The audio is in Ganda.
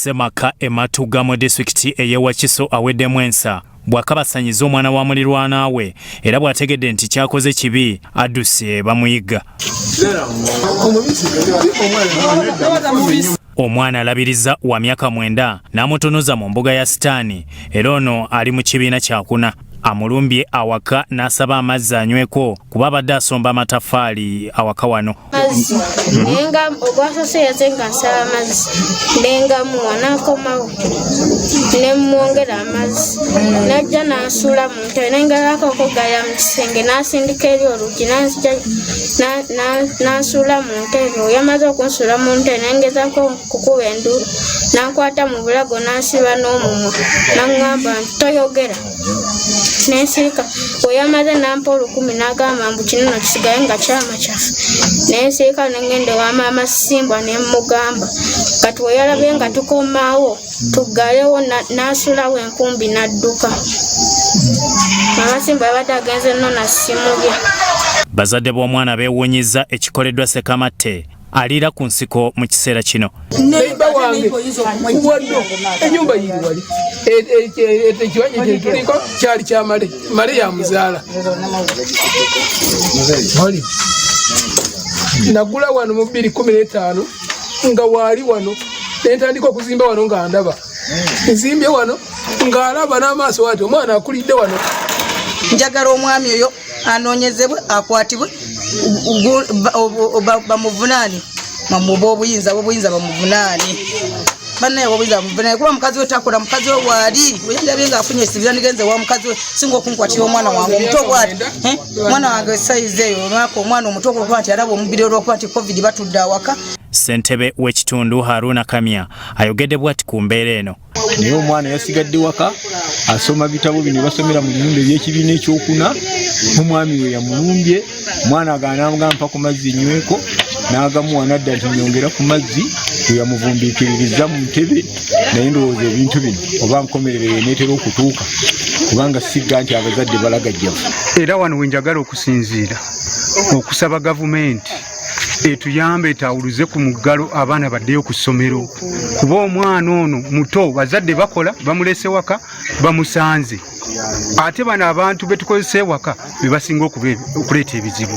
Ssemaka ematuga mu disitulikiti ey'Ewakiso aweddemu ensa bw'akabasanyiza omwana wa mulirwana we era bw'ategedde nti kyakoze kibi adduse bamuyiga. Omwana alabiriza wa myaka 9 n'amutunuza mu mbuga ya Sitaani era ono ali mu kibiina kyakuna. Amulumbye awaka n'asaba amazzi anyweko kuba abadde asomba amataffaali awaka wano. Nenga ogwasose yazenga nsaba amazzi nenga muwana komawo nemwongera amazzi najja n'asuula mu ntebe nengerako okugaya mu kisenge n'asindika eri olugi n'asuula mu ntebe. Oyamaze okunsuula mu ntebe nengezako kukuba endulu n'ankwata mu bulago n'ansiba n'omumwa n'aŋŋamba nti toyogera. Nensirika oyamaze nampa 10 n'agamba mbu kino kisigaye nga kyama kyafe. Nensirika nengende wa maama Simbwa nemugamba kati oyalabye nga tukomaawo tuggalewo n'asulawo enkumbi n'adduka. Maama Simbwa yabadde agenze nno na ssimu ye. Bazadde b'omwana beewuunyiza ekikoleddwa Ssekamatte aliira ku nsiko mu kiseera kino. Neiba wange wano enyumba yiri wali ekiwanye kyetuliko kyali kya male ya muzaala wali nagula wano mu 2015 nga wali wano nentandika okuzimba wano nga ndaba nzimbye wano nga alaba n'amaaso ati omwana akulidde wano. Njagala omwami oyo anoonyezebwe akwatibwe bamuvunaani mamuba obuyinza bamuvunaani banne obuyinza bamuvunaani kuba mukazi we takola mukazi we waali oyendabye nga afunye esibira nigenze wa mukazi we singa okunkwatira omwana wange omuto bwati mwana wange sayize eyo olwako omwana omuto okuba nti alaba omubiri olwokuba nti covid batudde awaka. Ssentebe w'ekitundu Haruna Kamya ayogedde bw'ati ku mbeera eno. Naye omwana yasigadde waka asoma bitabo bino basomera mu bitundu eby'ekibiina ekyokuna. Omwami we yamulumbye omwana agaana mpa ku mazzi nyweko n'agamuwa nadda nti nyongera ku mazzi yamuvumbiikiririza mu ntebe naye ndowooza ebintu bino oba nkomerere neetera okutuuka kubanga sigga nti abazadde balagajjavu. Era wano wenjagala okusinziira okusaba gavumenti etuyambe etawuluze ku muggalo abaana baddeyo ku ssomero kuba omwana ono muto bazadde bakola bamulese waka bamusanze ate bano abantu betukozesa ewaka bebasinga okuleeta ebizibu.